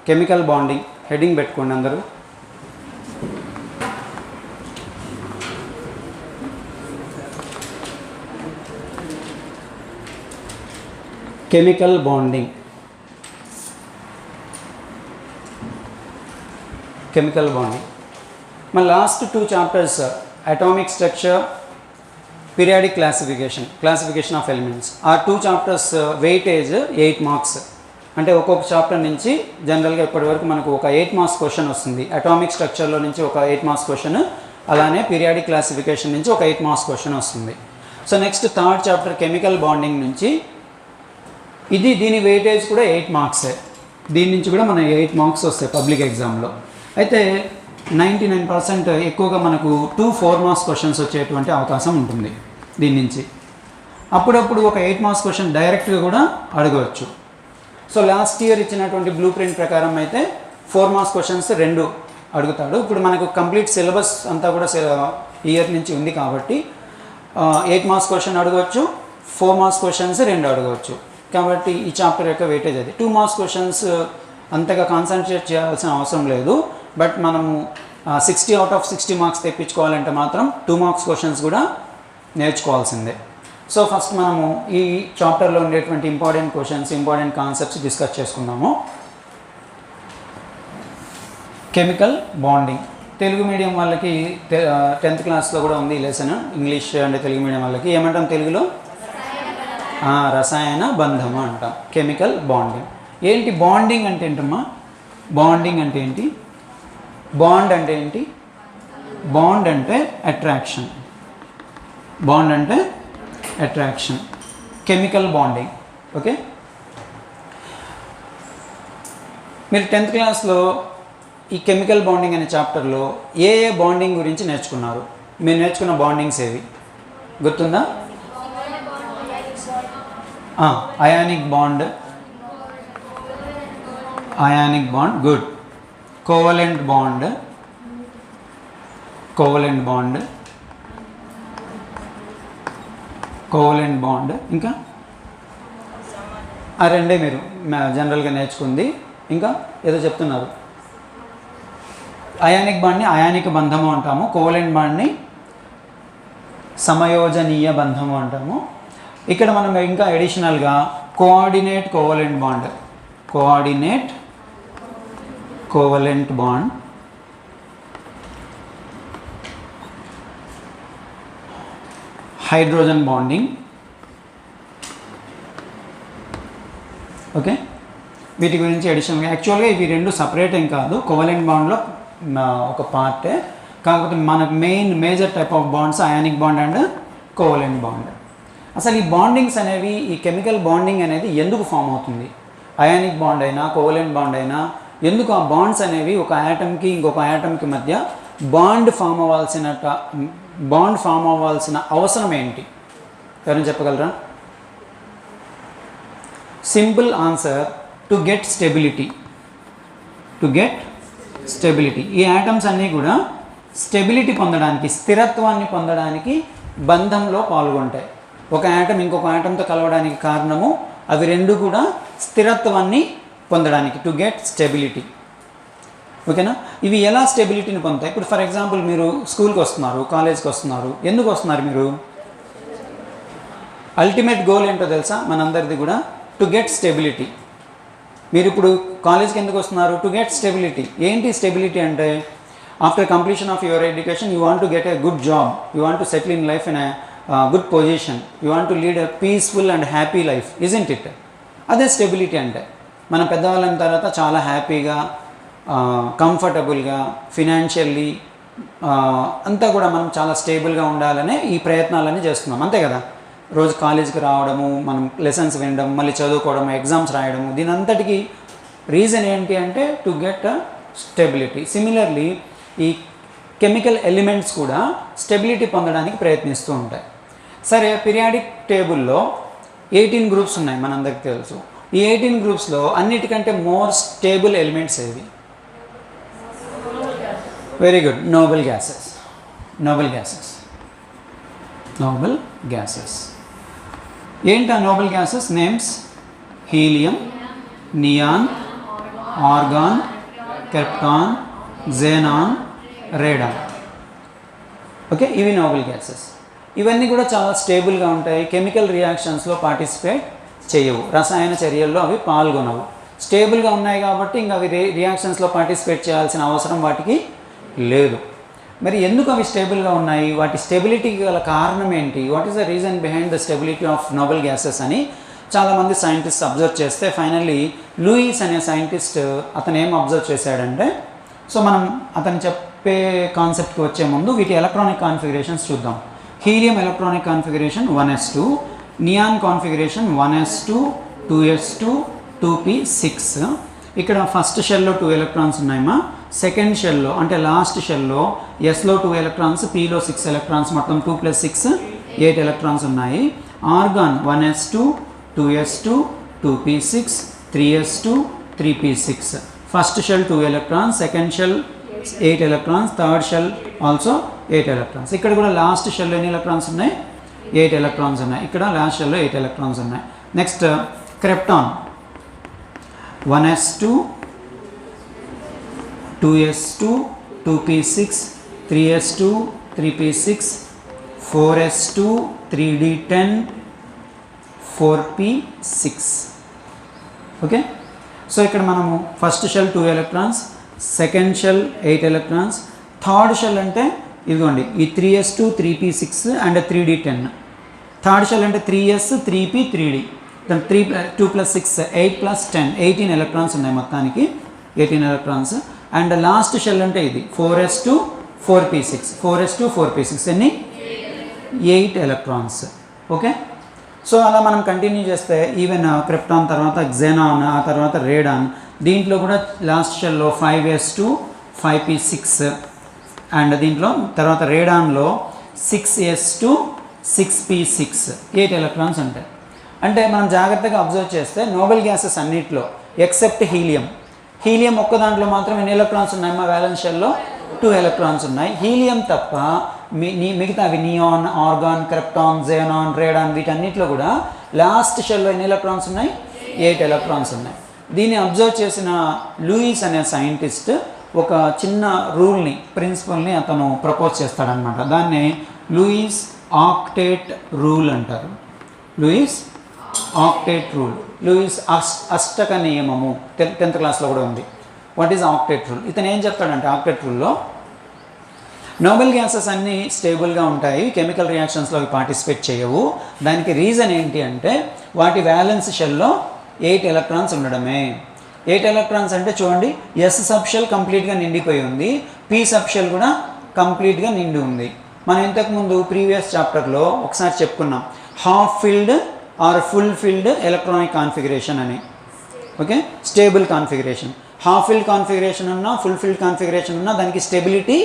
Chemical bonding heading పెట్టుకోండి అందరూ. Chemical bonding, chemical bonding. మన last 2 chapters atomic structure, periodic classification of elements. ఆ 2 chapters weightage 8 marks. అంటే ఒక్కొక్క చాప్టర్ నుంచి జనరల్గా ఇప్పటివరకు మనకు ఒక 8 మార్క్స్ క్వశ్చన్ వస్తుంది. అటామిక్ స్ట్రక్చర్లో నుంచి ఒక 8 మార్క్స్ క్వశ్చన్, అలానే పీరియాడిక్ క్లాసిఫికేషన్ నుంచి ఒక 8 మార్క్స్ క్వశ్చన్ వస్తుంది. So next 3rd chapter chemical bonding నుంచి దీని వెయిటేజ్ కూడా 8 మార్క్సే. దీని నుంచి కూడా మన 8 మార్క్స్ వస్తాయి పబ్లిక్ ఎగ్జామ్లో. అయితే 99% ఎక్కువగా మనకు 2-4 మార్క్స్ క్వశ్చన్స్ వచ్చేటువంటి అవకాశం ఉంటుంది దీని నుంచి. అప్పుడప్పుడు ఒక 8 మార్క్స్ క్వశ్చన్ డైరెక్ట్గా కూడా అడగవచ్చు. సో లాస్ట్ ఇయర్ ఇచ్చినటువంటి బ్లూ ప్రింట్ ప్రకారం అయితే 4 మార్క్స్ క్వశ్చన్స్ 2 అడుగుతాడు. ఇప్పుడు మనకు కంప్లీట్ సిలబస్ అంతా కూడా ఇయర్ నుంచి ఉంది కాబట్టి 8 మార్క్స్ క్వశ్చన్ అడగవచ్చు, 4 మార్క్స్ క్వశ్చన్స్ 2 అడగవచ్చు. కాబట్టి ఈ చాప్టర్ యొక్క వెయిటేజ్ అది. 2 మార్క్స్ క్వశ్చన్స్ అంతగా కాన్సన్ట్రేట్ చేయాల్సిన అవసరం లేదు. బట్ మనము 60 out of 60 మార్క్స్ తెప్పించుకోవాలంటే మాత్రం 2 మార్క్స్ క్వశ్చన్స్ కూడా నేర్చుకోవాల్సిందే. సో ఫస్ట్ మనము ఈ చాప్టర్లో ఉండేటువంటి important questions, important concepts discuss చేసుకుందాము. కెమికల్ బాండింగ్ తెలుగు మీడియం వాళ్ళకి 10th క్లాస్లో కూడా ఉంది ఈ లెసన్. ఇంగ్లీష్ అంటే తెలుగు మీడియం వాళ్ళకి ఏమంటాం తెలుగులో? రసాయన బంధము అంటాం. Chemical bonding. ఏంటి బాండింగ్ అంటే ఏంటమ్మా? బాండింగ్ అంటే ఏంటి? బాండ్ అంటే ఏంటి? బాండ్ అంటే అట్రాక్షన్. బాండ్ అంటే అట్రాక్షన్. Chemical bonding. ఓకే, మీరు 10th క్లాస్లో ఈ కెమికల్ బాండింగ్ అనే చాప్టర్లో ఏ బాండింగ్ గురించి నేర్చుకున్నారు? మీరు నేర్చుకున్న బాండింగ్స్ ఏవి గుర్తుందా? Ionic bond, ionic bond, good. Covalent bond, covalent bond, covalent bond. ఇంకా ఆ రెండే మీరు జనరల్గా నేర్చుకుంది. ఇంకా ఏదో చెప్తున్నారు. అయానిక్ బాండ్ని అయానిక బంధము అంటాము, కోవలెంట్ బాండ్ని సమయోజనీయ బంధము అంటాము. ఇక్కడ మనం ఇంకా అడిషనల్గా coordinate covalent bond, coordinate covalent bond, hydrogen bonding. Okay, వీటి గురించి అడిషనల్గా యాక్చువల్గా ఇవి 2 సపరేట్ ఏం కాదు, కోవలెంట్ బాండ్లో ఒక పార్టే. కాకపోతే మనకు major type of wands ionic bond and covalent bond. అసలు ఈ బాండింగ్స్ అనేవి, ఈ కెమికల్ బాండింగ్ అనేది ఎందుకు ఫామ్ అవుతుంది? అయానిక్ బాండ్ అయినా కోవలెంట్ బాండ్ అయినా ఎందుకు ఆ బాండ్స్ అనేవి ఒక యాటమ్కి ఇంకొక యాటమ్కి మధ్య బాండ్ ఫామ్ అవ్వాల్సిన అవసరం ఏంటి? ఎవరైనా చెప్పగలరా? Simple answer, to get stability. To get stability. ఈ యాటమ్స్ అన్నీ కూడా స్టెబిలిటీ పొందడానికి, స్థిరత్వాన్ని పొందడానికి బంధంలో పాల్గొంటాయి. ఒక యాటమ్ ఇంకొక యాటమ్తో కలవడానికి కారణము అవి 2 కూడా స్థిరత్వాన్ని పొందడానికి, టు గెట్ స్టెబిలిటీ. ఓకేనా? ఇవి ఎలా స్టెబిలిటీని పొందుతాయి? ఇప్పుడు ఫర్ ఎగ్జాంపుల్ మీరు స్కూల్కి వస్తున్నారు, కాలేజ్కి వస్తున్నారు. ఎందుకు వస్తున్నారు మీరు? అల్టిమేట్ గోల్ ఏంటో తెలుసా మనందరిది కూడా? To get stability. మీరు ఇప్పుడు కాలేజ్కి ఎందుకు వస్తున్నారు? To get stability. ఏంటి స్టెబిలిటీ అంటే, after completion of your education you want to get a good job, you want to settle in life in a good position, you want to lead a peaceful and happy life, isn't it? అదే stability అంటే. మన పెద్దవాళ్ళైన తర్వాత చాలా హ్యాపీగా, కంఫర్టబుల్గా, financially అంతా కూడా మనం చాలా స్టేబుల్గా ఉండాలనే ఈ ప్రయత్నాలన్నీ చేస్తున్నాం, అంతే కదా? రోజు కాలేజీకి రావడము, మనం లెసన్స్ వినడం, మళ్ళీ చదువుకోవడం, ఎగ్జామ్స్ రాయడము, దీని అంతటికి రీజన్ ఏంటి అంటే టు గెట్ స్టెబిలిటీ. సిమిలర్లీ ఈ కెమికల్ ఎలిమెంట్స్ కూడా స్టెబిలిటీ పొందడానికి ప్రయత్నిస్తూ ఉంటాయి. సరే, పీరియాడిక్ టేబుల్లో 18 గ్రూప్స్ ఉన్నాయి మనందరికీ తెలుసు. ఈ 18 గ్రూప్స్లో అన్నిటికంటే మోర్ స్టేబుల్ ఎలిమెంట్స్ ఏవి? Very good, Nobel gases. Nobel gases, Nobel gases. ఏంటి ఆ Nobel gases names? Helium, neon, organ, krypton, xenon, radon. Okay, ఇవి నోబెల్ గ్యాసెస్. ఇవన్నీ కూడా చాలా స్టేబుల్గా ఉంటాయి, కెమికల్ రియాక్షన్స్లో పార్టిసిపేట్ చేయవు, రసాయన చర్యల్లో అవి పాల్గొనవు. స్టేబుల్గా ఉన్నాయి కాబట్టి ఇంకా అవి రియాక్షన్స్లో పార్టిసిపేట్ చేయాల్సిన అవసరం వాటికి లేదు. మరి ఎందుకు అవి స్టేబుల్గా ఉన్నాయి, వాటి స్టెబిలిటీకి గల కారణం ఏంటి, what is the reason behind the stability of Nobel gases అని చాలామంది సైంటిస్ట్ అబ్జర్వ్ చేస్తే ఫైనల్లీ లూయిస్ అనే సైంటిస్ట్ అతను ఏం అబ్జర్వ్ చేశాడంటే, సో మనం అతను చెప్పే కాన్సెప్ట్కి వచ్చే ముందు వీటి ఎలక్ట్రానిక్ కాన్ఫిగరేషన్స్ చూద్దాం. Helium electronic configuration 1s2, neon configuration 1s2, 2s2, 2p6. ఇక్కడ ఫస్ట్ షెల్లో 2 ఎలక్ట్రాన్స్ ఉన్నాయమ్మా, సెకండ్ షెల్లో అంటే లాస్ట్ షెల్లో ఎస్లో 2 ఎలక్ట్రాన్స్, పిలో 6 ఎలక్ట్రాన్స్, మొత్తం 2 + 6 8 ఎలక్ట్రాన్స్ ఉన్నాయి. Argon 1s2, 2s2, 2p6, 3s2, 3p6. First shell 2 electrons, second shell 8 electrons, third shell also 8 electrons. ఇక్కడ కూడా లాస్ట్ షెల్లో ఎన్ని ఎలక్ట్రాన్స్ ఉన్నాయి, 8 ఎలక్ట్రాన్స్ ఉన్నాయి. ఇక్కడ లాస్ట్ షెల్లో 8 ఎలక్ట్రాన్స్ ఉన్నాయి. Next krypton 1s2, 2s2, 2p6, 3s2, 3p6, 4s2, 3d10, 4p6. Okay, so ఇక్కడ మనము first shell 2 electrons, second shell 8 electrons, third shell అంటే ఇదిగోండి ఈ 3s2, 3p6 and 3d10. Third shell అంటే 3s, 3p, 3d, 2 + 6 8 + 10 18 ఎలక్ట్రాన్స్ ఉన్నాయి, మొత్తానికి 18 electrons. And last shell అంటే ఇది 4s2, 4p6, 4s2, 4p6 ఎన్ని 8 ఎలక్ట్రాన్స్. ఓకే, సో అలా మనం కంటిన్యూ చేస్తే ఈవెన్ క్రిప్టాన్ తర్వాత xenon, ఆ తర్వాత రేడాన్, దీంట్లో కూడా లాస్ట్ షెల్లో 5s2, 5p6 అండ్ దీంట్లో తర్వాత రేడాన్లో 6s2, 6p6 8 ఎలక్ట్రాన్స్ ఉంటాయి. అంటే మనం జాగ్రత్తగా అబ్జర్వ్ చేస్తే నోబెల్ గ్యాసెస్ అన్నిట్లో ఎక్సెప్ట్ హీలియం ఒక్క దాంట్లో మాత్రం ఎన్ని ఎలక్ట్రాన్స్ ఉన్నాయి, మా వ్యాలెన్స్ షెల్లో 2 ఎలక్ట్రాన్స్ ఉన్నాయి. హీలియం తప్ప మిగతా అవి neon, organ, krypton, xenon, radon వీటన్నిటిలో కూడా లాస్ట్ షెల్లో ఎన్ని ఎలక్ట్రాన్స్ ఉన్నాయి, 8 ఎలక్ట్రాన్స్ ఉన్నాయి. దీన్ని అబ్జర్వ్ చేసిన లూయిస్ అనే సైంటిస్ట్ ఒక చిన్న రూల్ని, ప్రిన్సిపల్ని అతను ప్రపోజ్ చేస్తాడనమాట. దాన్ని లూయిస్ ఆక్టేట్ రూల్ అంటారు. లూయిస్ ఆక్టేట్ రూల్, లూయిస్ అష్టక నియమము 10th క్లాస్లో కూడా ఉంది. What is octet rule? ఇతను ఏం చెప్తాడంటే ఆక్టేట్ రూల్లో నోబెల్ గ్యాసెస్ అన్నీ స్టేబుల్గా ఉంటాయి, కెమికల్ రియాక్షన్స్లో అవి పార్టిసిపేట్ చేయవు. దానికి రీజన్ ఏంటి అంటే వాటి వ్యాలెన్స్ షెల్లో 8 ఎలక్ట్రాన్స్ ఉండడమే. 8 ఎలక్ట్రాన్స్ అంటే చూడండి, ఎస్ సబ్ షెల్ కంప్లీట్గా నిండిపోయి ఉంది, పి సబ్ షెల్ కూడా కంప్లీట్గా నిండి ఉంది. మనం ఇంతకుముందు ప్రీవియస్ చాప్టర్లో ఒకసారి చెప్పుకున్నాం half filled or full filled electronic configuration అని. Okay, stable configuration, half filled configuration ఉన్నా ఫుల్ ఫిల్డ్ కాన్ఫిగరేషన్ ఉన్నా దానికి స్టెబిలిటీ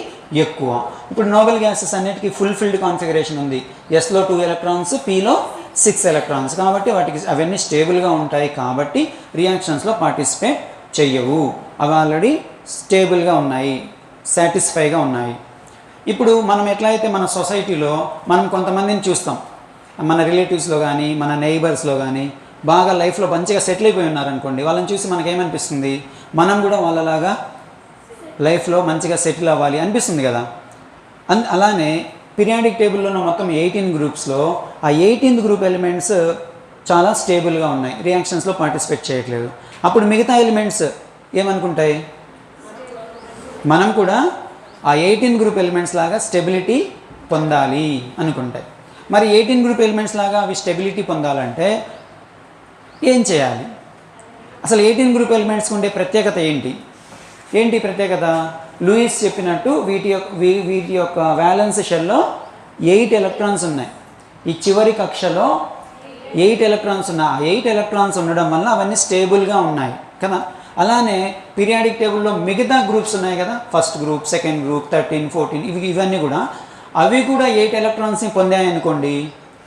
ఎక్కువ. ఇప్పుడు నోబెల్ గ్యాసెస్ అన్నిటికీ ఫుల్ ఫిల్డ్ కాన్ఫిగరేషన్ ఉంది, ఎస్లో 2 ఎలక్ట్రాన్స్, పిలో 6 ఎలక్ట్రాన్స్, కాబట్టి వాటికి అవన్నీ స్టేబుల్గా ఉంటాయి, కాబట్టి రియాక్షన్స్లో పార్టిసిపేట్ చెయ్యవు. అవి ఆల్రెడీ స్టేబుల్గా ఉన్నాయి, సాటిస్ఫైగా ఉన్నాయి. ఇప్పుడు మనం ఎట్లయితే మన సొసైటీలో మనం కొంతమందిని చూస్తాం, మన రిలేటివ్స్లో కానీ మన నైబర్స్లో కానీ బాగా లైఫ్లో మంచిగా సెటిల్ అయిపోయి ఉన్నారనుకోండి, వాళ్ళని చూసి మనకేమనిపిస్తుంది, మనం కూడా వాళ్ళలాగా లైఫ్లో మంచిగా సెటిల్ అవ్వాలి అనిపిస్తుంది కదా. అలానే పీరియాడిక్ టేబుల్లో ఉన్న మొత్తం 18 గ్రూప్స్లో ఆ 18th గ్రూప్ ఎలిమెంట్స్ చాలా స్టేబుల్గా ఉన్నాయి, రియాక్షన్స్లో పార్టిసిపేట్ చేయట్లేదు. అప్పుడు మిగతా ఎలిమెంట్స్ ఏమనుకుంటాయి, మనం కూడా ఆ 18 గ్రూప్ ఎలిమెంట్స్ లాగా స్టెబిలిటీ పొందాలి అనుకుంటాయి. మరి 18 గ్రూప్ ఎలిమెంట్స్ లాగా అవి స్టెబిలిటీ పొందాలంటే ఏం చేయాలి? అసలు 18 గ్రూప్ ఎలిమెంట్స్కి ఉండే ప్రత్యేకత ఏంటి ప్రత్యేకత? లూయిస్ చెప్పినట్టు వీటి యొక్క వ్యాలెన్స్ షెల్లో 8 ఎలక్ట్రాన్స్ ఉన్నాయి. ఈ చివరి కక్షలో 8 ఎలక్ట్రాన్స్ ఉన్నాయి. ఆ 8 ఎలక్ట్రాన్స్ ఉండడం వల్ల అవన్నీ స్టేబుల్గా ఉన్నాయి కదా. అలానే పీరియాడిక్ టేబుల్లో మిగతా గ్రూప్స్ ఉన్నాయి కదా, ఫస్ట్ గ్రూప్, సెకండ్ గ్రూప్, 13, 14 ఇవన్నీ కూడా అవి కూడా 8 ఎలక్ట్రాన్స్ని పొందాయనుకోండి,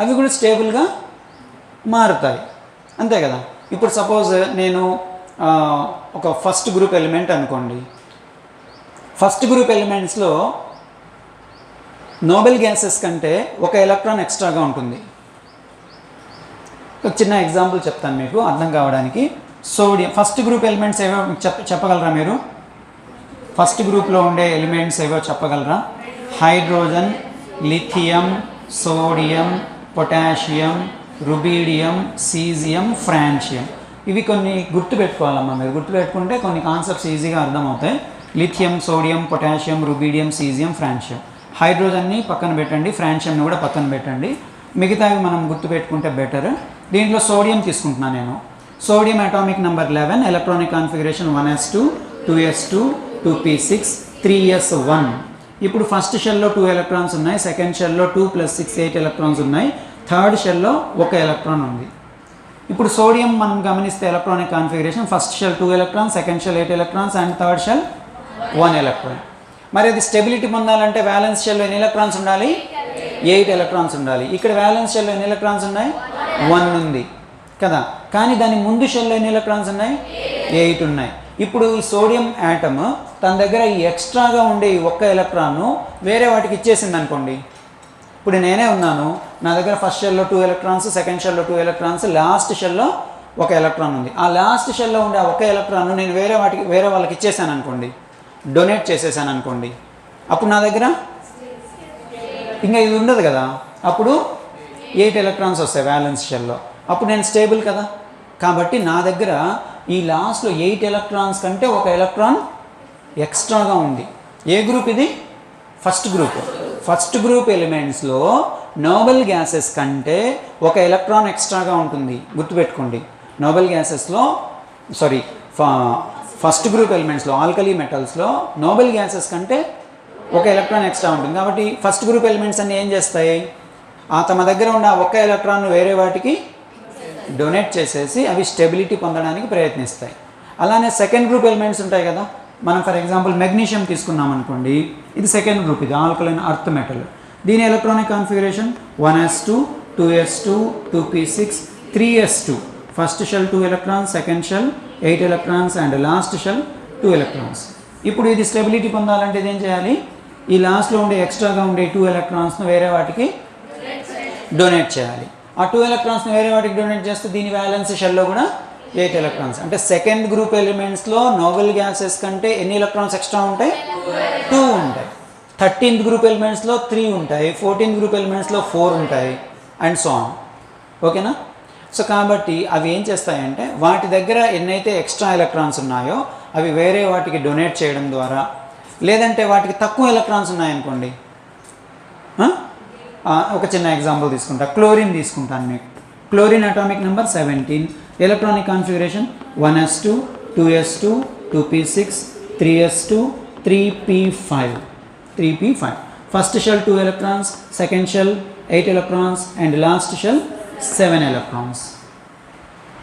అవి కూడా స్టేబుల్గా మారుతాయి, అంతే కదా. ఇప్పుడు సపోజ్ నేను ఒక ఫస్ట్ గ్రూప్ ఎలిమెంట్ అనుకోండి, ఫస్ట్ గ్రూప్ ఎలిమెంట్స్లో నోబెల్ గ్యాసెస్ కంటే 1 ఎలక్ట్రాన్ ఎక్స్ట్రాగా ఉంటుంది. ఒక చిన్న ఎగ్జాంపుల్ చెప్తాను మీకు అర్థం కావడానికి. సోడియం ఫస్ట్ గ్రూప్ ఎలిమెంట్స్ ఏవో చెప్పగలరా మీరు? ఫస్ట్ గ్రూప్లో ఉండే ఎలిమెంట్స్ ఏవో చెప్పగలరా? Hydrogen, lithium, sodium, potassium, rubidium, caesium, francium. ఇవి కొన్ని గుర్తుపెట్టుకోవాలమ్మా. మీరు గుర్తుపెట్టుకుంటే కొన్ని కాన్సెప్ట్స్ ఈజీగా అర్థమవుతాయి. Lithium, sodium, potassium, rubidium, caesium, francium. హైడ్రోజన్ని పక్కన పెట్టండి, ఫ్రాన్షియంని కూడా పక్కన పెట్టండి. మిగతావి మనం గుర్తుపెట్టుకుంటే బెటర్. దీంట్లో సోడియం తీసుకుంటున్నాను నేను. Sodium atomic number 11, electronic configuration 1s2, 2s2, 2p6, 3s1. ఇప్పుడు ఫస్ట్ షెల్లో 2 ఎలక్ట్రాన్స్ ఉన్నాయి, సెకండ్ షెల్లో 2 + 6 8 ఎలక్ట్రాన్స్ ఉన్నాయి, థర్డ్ షెల్లో 1 ఎలక్ట్రాన్ ఉంది. ఇప్పుడు సోడియం మనం గమనిస్తే electronic configuration first shell 2 electrons, second shell 8 electrons and third shell 1 electron. మరి అది స్టెబిలిటీ పొందాలంటే వ్యాలెన్స్ షెల్లో ఎన్ని ఎలక్ట్రాన్స్ ఉండాలి? 8 ఎలక్ట్రాన్స్ ఉండాలి. ఇక్కడ వ్యాలెన్స్ షెల్లో ఎన్ని ఎలక్ట్రాన్స్ ఉన్నాయి? 1 ఉంది కదా. కానీ దాని ముందు షెల్లో ఎన్ని ఎలక్ట్రాన్స్ ఉన్నాయి? 8 ఉన్నాయి. ఇప్పుడు ఈ సోడియం యాటమ్ తన దగ్గర ఈ ఎక్స్ట్రాగా ఉండే ఈ 1 ఎలక్ట్రాన్ను వేరే వాటికి ఇచ్చేసింది అనుకోండి. ఇప్పుడు నేనే ఉన్నాను, నా దగ్గర ఫస్ట్ షెల్లో 2 ఎలక్ట్రాన్స్, సెకండ్ షెల్లో 2 ఎలక్ట్రాన్స్, లాస్ట్ షెల్లో 1 ఎలక్ట్రాన్ ఉంది. ఆ లాస్ట్ షెల్లో ఉండే ఆ 1 ఎలక్ట్రాన్ను నేను వేరే వాళ్ళకి ఇచ్చేసాను అనుకోండి, డొనేట్ చేసేసాను అనుకోండి. అప్పుడు నా దగ్గర ఇంకా ఇది ఉండదు కదా. అప్పుడు 8 ఎలక్ట్రాన్స్ వస్తాయి వ్యాలెన్స్ షెల్లో. అప్పుడు నేను స్టేబుల్ కదా. కాబట్టి నా దగ్గర ఈ లాస్ట్లో 8 ఎలక్ట్రాన్స్ కంటే 1 ఎలక్ట్రాన్ ఎక్స్ట్రాగా ఉంది. ఏ గ్రూప్ ఇది? First group. ఫస్ట్ గ్రూప్ ఎలిమెంట్స్లో నోబెల్ గ్యాసెస్ కంటే 1 ఎలక్ట్రాన్ ఎక్స్ట్రాగా ఉంటుంది, గుర్తుపెట్టుకోండి. నోబెల్ గ్యాసెస్లో ఫస్ట్ గ్రూప్ ఎలిమెంట్స్లో ఆల్కలీ మెటల్స్లో నోబెల్ గ్యాసెస్ కంటే 1 ఎలక్ట్రాన్ ఎక్స్ట్రా ఉంటుంది. కాబట్టి ఫస్ట్ గ్రూప్ ఎలిమెంట్స్ అన్నీ ఏం చేస్తాయి? తమ దగ్గర ఉన్న 1 ఎలక్ట్రాన్ వేరే వాటికి డొనేట్ చేసేసి అవి స్టెబిలిటీ పొందడానికి ప్రయత్నిస్తాయి. అలానే సెకండ్ గ్రూప్ ఎలిమెంట్స్ ఉంటాయి కదా. మనం ఫర్ ఎగ్జాంపుల్ మెగ్నీషియం తీసుకున్నాం అనుకోండి, ఇది సెకండ్ గ్రూప్, ఇది ఆల్కలైన్ అర్త్ మెటల్. దీని electronic configuration 1s2, 2s2, 2p6, 3s2. First shell 2 electrons, second shell 8 electrons and last shell 2 electrons. ఇప్పుడు ఇది స్టెబిలిటీ పొందాలంటే ఇదేం చేయాలి? ఈ లాస్ట్లో ఉండే ఎక్స్ట్రాగా ఉండే 2 ఎలక్ట్రాన్స్ను వేరే వాటికి డొనేట్ చేయాలి. ఆ 2 ఎలక్ట్రాన్స్ని వేరే వాటికి డొనేట్ చేస్తే దీని వ్యాలెన్స్ షెల్లో కూడా 8 ఎలక్ట్రాన్స్. అంటే సెకండ్ గ్రూప్ ఎలిమెంట్స్లో నోబెల్ గ్యాసెస్ కంటే ఎన్ని ఎలక్ట్రాన్స్ ఎక్స్ట్రా ఉంటాయి? 2 ఉంటాయి. 13th గ్రూప్ ఎలిమెంట్స్లో 3 ఉంటాయి, 14th గ్రూప్ ఎలిమెంట్స్లో 4 ఉంటాయి అండ్ సో ఆన్. ఓకేనా? సో కాబట్టి అవి ఏం చేస్తాయంటే వాటి దగ్గర ఎన్నైతే ఎక్స్ట్రా ఎలక్ట్రాన్స్ ఉన్నాయో అవి వేరే వాటికి డొనేట్ చేయడం ద్వారా, లేదంటే వాటికి తక్కువ ఎలక్ట్రాన్స్ ఉన్నాయనుకోండి. ఒక చిన్న ఎగ్జాంపుల్ తీసుకుంటా, క్లోరిన్ తీసుకుంటాను మీకు. Chlorine atomic number 17, electronic configuration 1s2, 2s2, 2p6, 3s2, 3p5. First shell 2 electrons, second shell 8 electrons and last shell 7 electrons.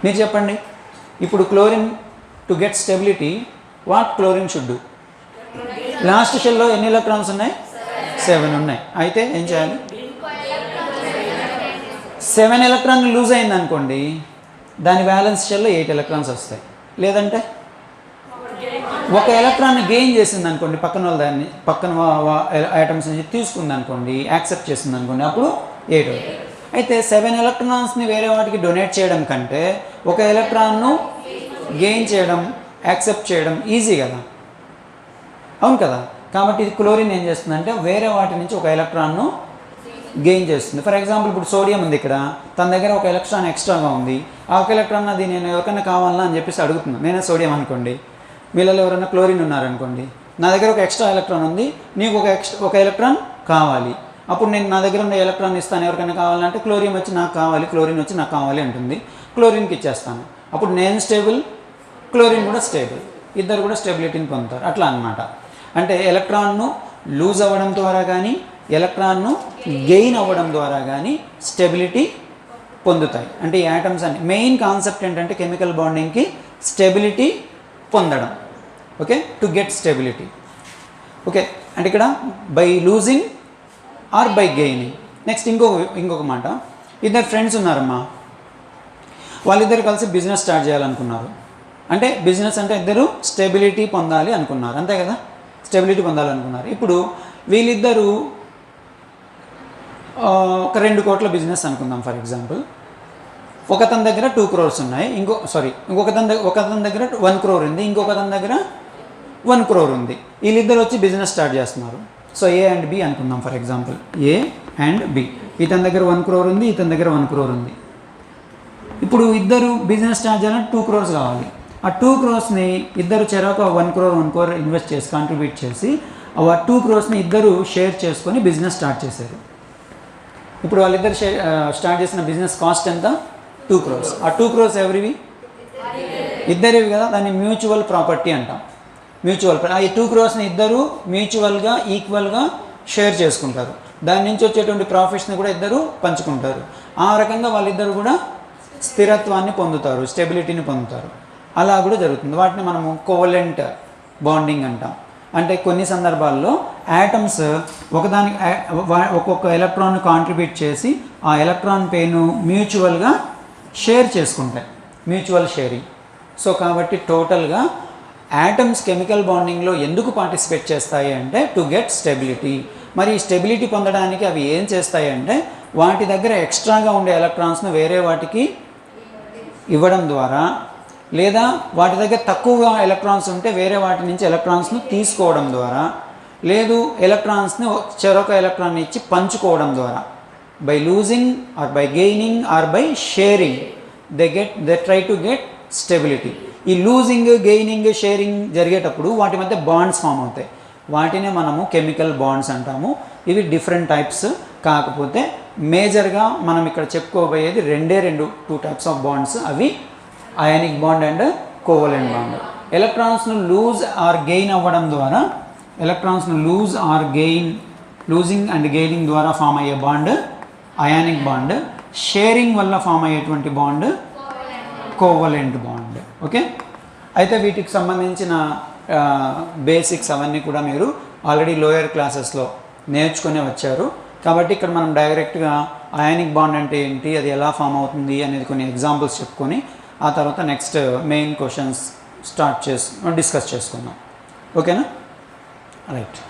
మీరు చెప్పండి, ఇప్పుడు chlorine to get stability what chlorine should do? Last షెల్లో ఎన్ని electrons ఉన్నాయి? 7 ఉన్నాయి. అయితే ఏం చేయాలి? 7 ఎలక్ట్రాన్ లూజ్ అయింది అనుకోండి, దాని బ్యాలెన్స్ షెల్లో 8 ఎలక్ట్రాన్స్ వస్తాయి. లేదంటే 1 ఎలక్ట్రాన్ గెయిన్ చేసింది అనుకోండి, పక్కన ఐటమ్స్ నుంచి తీసుకుంది అనుకోండి, యాక్సెప్ట్ చేసింది అనుకోండి, అప్పుడు 8 అవుతాయి. అయితే 7 ఎలక్ట్రాన్స్ని వేరే వాటికి డొనేట్ చేయడం కంటే 1 ఎలక్ట్రాన్ను గెయిన్ చేయడం, యాక్సెప్ట్ చేయడం ఈజీ కదా. అవును కదా. కాబట్టి ఇది క్లోరిన్ ఏం చేస్తుందంటే వేరే వాటి నుంచి 1 ఎలక్ట్రాన్ను గెయిన్ చేస్తుంది. ఫర్ ఎగ్జాంపుల్ ఇప్పుడు సోడియం ఉంది, ఇక్కడ తన దగ్గర 1 ఎలక్ట్రాన్ ఎక్స్ట్రాగా ఉంది. ఆ 1 ఎలక్ట్రాన్ అది నేను ఎవరికైనా కావాలా అని చెప్పేసి అడుగుతున్నాను. నేనే సోడియం అనుకోండి, వీళ్ళలో ఎవరైనా క్లోరిన్ ఉన్నారనుకోండి, నా దగ్గర 1 ఎక్స్ట్రా ఎలక్ట్రాన్ ఉంది, నీకు 1 ఎలక్ట్రాన్ కావాలి. అప్పుడు నేను నా దగ్గర ఉన్న ఎలక్ట్రాన్ ఇస్తాను ఎవరికైనా కావాలంటే, క్లోరిన్ వచ్చి నాకు కావాలి, క్లోరిన్ వచ్చి నాకు కావాలి అంటుంది, క్లోరిన్కి ఇచ్చేస్తాను. అప్పుడు నేను స్టేబుల్, క్లోరిన్ కూడా స్టేబుల్, ఇద్దరు కూడా స్టెబిలిటీని పొందుతారు. అట్లా అనమాట. అంటే ఎలక్ట్రాన్ను లూజ్ అవ్వడం ద్వారా కానీ ఎలక్ట్రాన్ను గెయిన్ అవ్వడం ద్వారా కానీ స్టెబిలిటీ పొందుతాయి. అంటే ఈ యాటమ్స్ అన్ని మెయిన్ కాన్సెప్ట్ ఏంటంటే కెమికల్ బాండింగ్కి స్టెబిలిటీ పొందడం. Okay, to get stability. Okay, అంటే ఇక్కడ by losing or by gaining. Next ఇంకొక మాట, ఇద్దరు ఫ్రెండ్స్ ఉన్నారమ్మా, వాళ్ళిద్దరు కలిసి బిజినెస్ స్టార్ట్ చేయాలనుకున్నారు. అంటే బిజినెస్ అంటే ఇద్దరు స్టెబిలిటీ పొందాలి అనుకున్నారు, అంతే కదా, స్టెబిలిటీ పొందాలనుకున్నారు. ఇప్పుడు వీళ్ళిద్దరూ ఒక 2 కోట్ల బిజినెస్ అనుకుందాం ఫర్ ఎగ్జాంపుల్. ఒకతని దగ్గర 2 crores ఉన్నాయి, ఒకతని దగ్గర 1 crore ఉంది, ఇంకొకతని దగ్గర 1 crore ఉంది. వీళ్ళిద్దరు వచ్చి బిజినెస్ స్టార్ట్ చేస్తున్నారు. సో ఏ అండ్ బి అనుకుందాం. For example A and B. ఇతని దగ్గర 1 crore ఉంది, ఇతని దగ్గర 1 crore ఉంది. ఇప్పుడు ఇద్దరు బిజినెస్ స్టార్ట్ చేయాలంటే 2 crores కావాలి. ఆ 2 crores ఇద్దరు చెరొక 1 crore ఇన్వెస్ట్ చేసి కాంట్రిబ్యూట్ చేసి ఆ 2 crores ఇద్దరు షేర్ చేసుకొని బిజినెస్ స్టార్ట్ చేశారు. ఇప్పుడు వాళ్ళిద్దరు స్టార్ట్ చేసిన బిజినెస్ కాస్ట్ ఎంత? 2 crores. ఆ 2 crores ఎవరివి? ఇద్దరివి కదా, దాన్ని మ్యూచువల్ ప్రాపర్టీ అంటాం. ఈ 2 crores ఇద్దరు మ్యూచువల్గా ఈక్వల్గా షేర్ చేసుకుంటారు. దాని నుంచి వచ్చేటువంటి ప్రాఫిట్స్ని కూడా ఇద్దరు పంచుకుంటారు. ఆ రకంగా వాళ్ళిద్దరు కూడా స్థిరత్వాన్ని పొందుతారు, స్టెబిలిటీని పొందుతారు. అలా కూడా జరుగుతుంది. వాటిని మనము కోవలెంట్ బాండింగ్ అంటాం. అంటే కొన్ని సందర్భాల్లో యాటమ్స్ ఒక్కొక్క ఎలక్ట్రాన్ కాంట్రిబ్యూట్ చేసి ఆ ఎలక్ట్రాన్ పెయిన్ మ్యూచువల్గా షేర్ చేసుకుంటాయి, మ్యూచువల్ షేరింగ్. సో కాబట్టి టోటల్గా యాటమ్స్ కెమికల్ బాండింగ్లో ఎందుకు పార్టిసిపేట్ చేస్తాయి అంటే టు గెట్ స్టెబిలిటీ. మరి ఈ స్టెబిలిటీ పొందడానికి అవి ఏం చేస్తాయి అంటే వాటి దగ్గర ఎక్స్ట్రాగా ఉండే ఎలక్ట్రాన్స్ను వేరే వాటికి ఇవ్వడం ద్వారా, లేదా వాటి దగ్గర తక్కువగా ఎలక్ట్రాన్స్ ఉంటే వేరే వాటి నుంచి ఎలక్ట్రాన్స్ను తీసుకోవడం ద్వారా, లేదు ఎలక్ట్రాన్స్ని చెరొక ఎలక్ట్రాన్ ఇచ్చి పంచుకోవడం ద్వారా, by losing or by gaining or by sharing they try to get stability. ఈ లూజింగ్, గెయినింగ్, షేరింగ్ జరిగేటప్పుడు వాటి మధ్య బాండ్స్ ఫామ్ అవుతాయి. వాటినే మనము కెమికల్ బాండ్స్ అంటాము. ఇవి డిఫరెంట్ టైప్స్. కాకపోతే మేజర్గా మనం ఇక్కడ చెప్పుకోబోయేది 2 టైప్స్ ఆఫ్ బాండ్స్. అవి ionic bond and covalent bond. ఎలక్ట్రాన్స్ను లూజ్ ఆర్ గెయిన్ అవ్వడం ద్వారా, లూజింగ్ అండ్ గెయినింగ్ ద్వారా ఫామ్ అయ్యే బాండ్ అయానిక్ బాండ్. షేరింగ్ వల్ల ఫామ్ అయ్యేటువంటి బాండ్ కోవలెంట్ బాండ్. ఓకే, అయితే వీటికి సంబంధించిన బేసిక్స్ అవన్నీ కూడా మీరు ఆల్రెడీ లోయర్ క్లాసెస్లో నేర్చుకునే వచ్చారు. కాబట్టి ఇక్కడ మనం డైరెక్ట్గా అయానిక్ బాండ్ అంటే ఏంటి, అది ఎలా ఫామ్ అవుతుంది అనేది కొన్ని ఎగ్జాంపుల్స్ చెప్పుకొని ఆ తర్వాత నెక్స్ట్ మెయిన్ క్వశ్చన్స్ డిస్కస్ చేసుకుందాం. ఓకేనా? రైట్.